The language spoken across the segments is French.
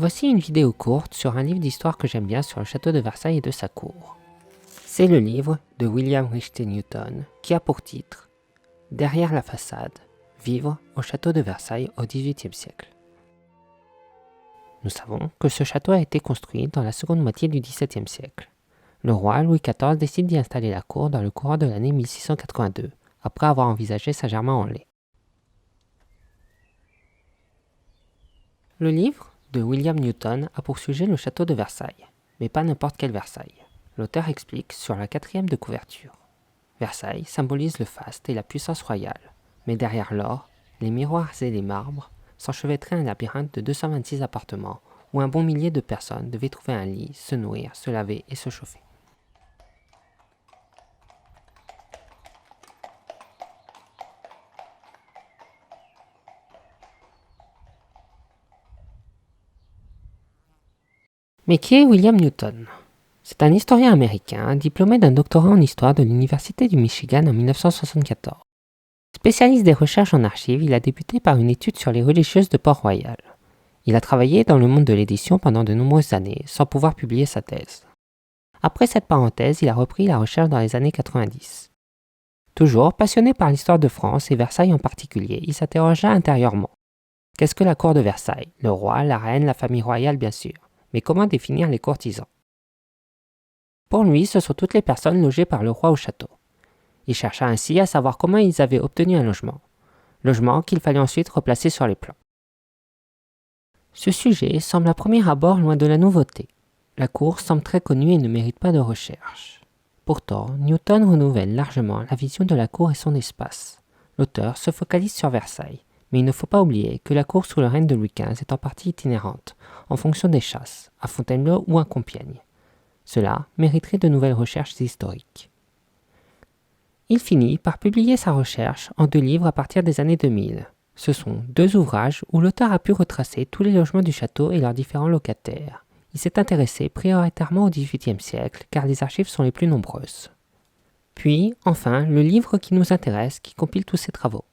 Voici une vidéo courte sur un livre d'histoire que j'aime bien sur le château de Versailles et de sa cour. C'est le livre de William Richter Newton qui a pour titre « Derrière la façade, vivre au château de Versailles au XVIIIe siècle ». Nous savons que ce château a été construit dans la seconde moitié du XVIIe siècle. Le roi Louis XIV décide d'y installer la cour dans le courant de l'année 1682, après avoir envisagé Saint-Germain-en-Laye. Le livre de William Newton a pour sujet le château de Versailles, mais pas n'importe quel Versailles. L'auteur explique sur la 4e de couverture. Versailles symbolise le faste et la puissance royale, mais derrière l'or, les miroirs et les marbres s'enchevêtraient un labyrinthe de 226 appartements où un bon millier de personnes devaient trouver un lit, se nourrir, se laver et se chauffer. Mais qui est William Newton ? C'est un historien américain diplômé d'un doctorat en histoire de l'Université du Michigan en 1974. Spécialiste des recherches en archives, il a débuté par une étude sur les religieuses de Port-Royal. Il a travaillé dans le monde de l'édition pendant de nombreuses années, sans pouvoir publier sa thèse. Après cette parenthèse, il a repris la recherche dans les années 90. Toujours passionné par l'histoire de France et Versailles en particulier, il s'interrogea intérieurement. Qu'est-ce que la cour de Versailles ? Le roi, la reine, la famille royale bien sûr. Mais comment définir les courtisans ? Pour lui, ce sont toutes les personnes logées par le roi au château. Il chercha ainsi à savoir comment ils avaient obtenu un logement qu'il fallait ensuite replacer sur les plans. Ce sujet semble à premier abord loin de la nouveauté. La cour semble très connue et ne mérite pas de recherche. Pourtant, Newton renouvelle largement la vision de la cour et son espace. L'auteur se focalise sur Versailles, mais il ne faut pas oublier que la cour sous le règne de Louis XV est en partie itinérante, en fonction des chasses, à Fontainebleau ou à Compiègne. Cela mériterait de nouvelles recherches historiques. Il finit par publier sa recherche en 2 livres à partir des années 2000. Ce sont 2 ouvrages où l'auteur a pu retracer tous les logements du château et leurs différents locataires. Il s'est intéressé prioritairement au XVIIIe siècle car les archives sont les plus nombreuses. Puis, enfin, le livre qui nous intéresse qui compile tous ses travaux.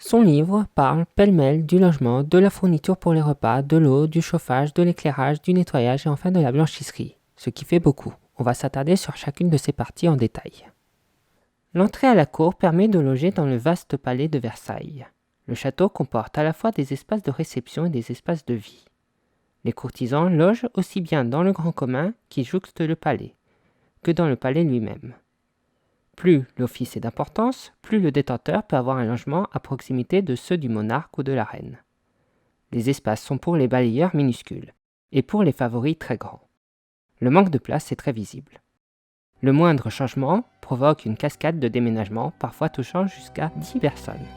Son livre parle pêle-mêle du logement, de la fourniture pour les repas, de l'eau, du chauffage, de l'éclairage, du nettoyage et enfin de la blanchisserie, ce qui fait beaucoup. On va s'attarder sur chacune de ces parties en détail. L'entrée à la cour permet de loger dans le vaste palais de Versailles. Le château comporte à la fois des espaces de réception et des espaces de vie. Les courtisans logent aussi bien dans le grand commun qui jouxte le palais, que dans le palais lui-même. Plus l'office est d'importance, plus le détenteur peut avoir un logement à proximité de ceux du monarque ou de la reine. Les espaces sont pour les balayeurs minuscules, et pour les favoris très grands. Le manque de place est très visible. Le moindre changement provoque une cascade de déménagements, parfois touchant jusqu'à 10 personnes.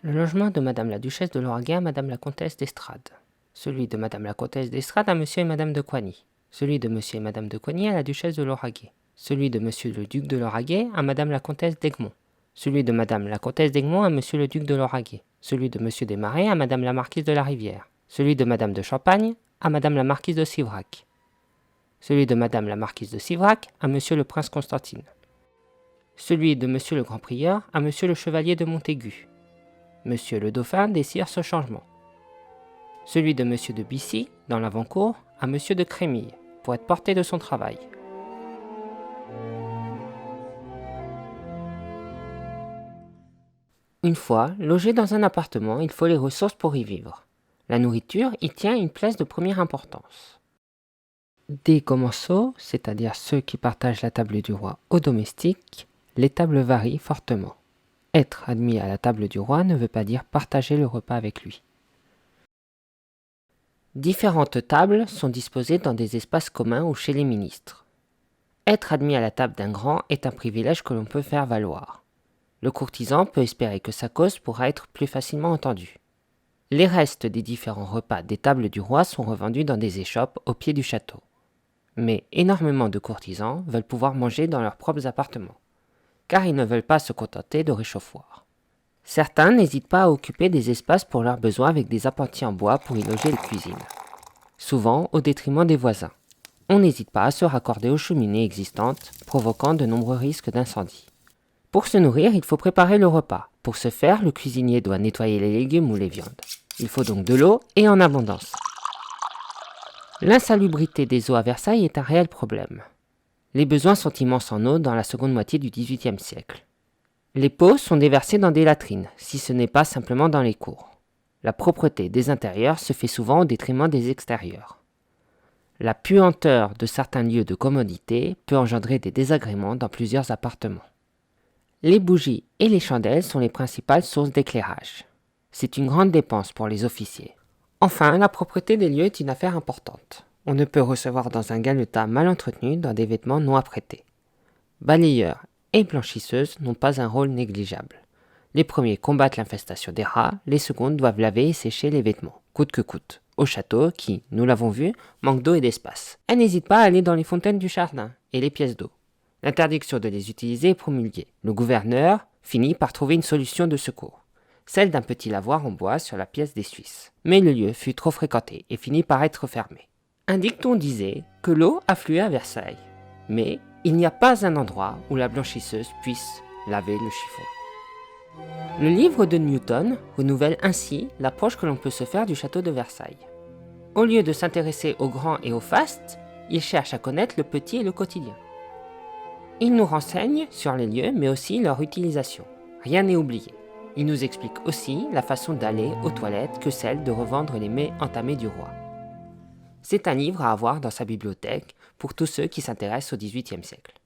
Le logement de Madame la Duchesse de Lauragais à Madame la Comtesse d'Estrades. Celui de Madame la Comtesse d'Estrades à Monsieur et Madame de Coigny. Celui de Monsieur et Madame de Coigny à la Duchesse de Lauragais. Celui de Monsieur le Duc de Lauragais à Madame la Comtesse d'Egmont. Celui de Madame la Comtesse d'Egmont à Monsieur le Duc de Lauragais. Celui de Monsieur Desmarets à Madame la Marquise de la Rivière. Celui de Madame de Champagne à Madame la Marquise de Sivrac. Celui de Madame la Marquise de Sivrac à Monsieur le Prince Constantine. Celui de Monsieur le Grand Prieur à Monsieur le Chevalier de Montaigu. Monsieur le Dauphin désire ce changement. Celui de Monsieur de Bissy, dans l'avant-cour, à Monsieur de Crémille, pour être porté de son travail. Une fois logé dans un appartement, il faut les ressources pour y vivre. La nourriture y tient une place de première importance. Des commensaux, c'est-à-dire ceux qui partagent la table du roi aux domestiques, les tables varient fortement. Être admis à la table du roi ne veut pas dire partager le repas avec lui. Différentes tables sont disposées dans des espaces communs ou chez les ministres. Être admis à la table d'un grand est un privilège que l'on peut faire valoir. Le courtisan peut espérer que sa cause pourra être plus facilement entendue. Les restes des différents repas des tables du roi sont revendus dans des échoppes au pied du château. Mais énormément de courtisans veulent pouvoir manger dans leurs propres appartements, car ils ne veulent pas se contenter de réchauffoirs. Certains n'hésitent pas à occuper des espaces pour leurs besoins avec des appentis en bois pour y loger les cuisines, souvent au détriment des voisins. on n'hésite pas à se raccorder aux cheminées existantes, provoquant de nombreux risques d'incendie. Pour se nourrir, il faut préparer le repas. Pour ce faire, le cuisinier doit nettoyer les légumes ou les viandes. Il faut donc de l'eau et en abondance. L'insalubrité des eaux à Versailles est un réel problème. Les besoins sont immenses en eau dans la seconde moitié du XVIIIe siècle. Les pots sont déversés dans des latrines, si ce n'est pas simplement dans les cours. La propreté des intérieurs se fait souvent au détriment des extérieurs. La puanteur de certains lieux de commodité peut engendrer des désagréments dans plusieurs appartements. Les bougies et les chandelles sont les principales sources d'éclairage. C'est une grande dépense pour les officiers. Enfin, la propreté des lieux est une affaire importante. On ne peut recevoir dans un galetas mal entretenu dans des vêtements non apprêtés. Balayeurs et blanchisseuses n'ont pas un rôle négligeable. Les premiers combattent l'infestation des rats, les secondes doivent laver et sécher les vêtements, coûte que coûte, au château qui, nous l'avons vu, manque d'eau et d'espace. Elles n'hésitent pas à aller dans les fontaines du jardin et les pièces d'eau. L'interdiction de les utiliser est promulguée. Le gouverneur finit par trouver une solution de secours, celle d'un petit lavoir en bois sur la pièce des Suisses. Mais le lieu fut trop fréquenté et finit par être fermé. Un dicton disait que l'eau affluait à Versailles, mais il n'y a pas un endroit où la blanchisseuse puisse laver le chiffon. Le livre de Newton renouvelle ainsi l'approche que l'on peut se faire du château de Versailles. Au lieu de s'intéresser au grand et au faste, il cherche à connaître le petit et le quotidien. Il nous renseigne sur les lieux, mais aussi leur utilisation. Rien n'est oublié. Il nous explique aussi la façon d'aller aux toilettes que celle de revendre les mets entamés du roi. C'est un livre à avoir dans sa bibliothèque pour tous ceux qui s'intéressent au XVIIIe siècle.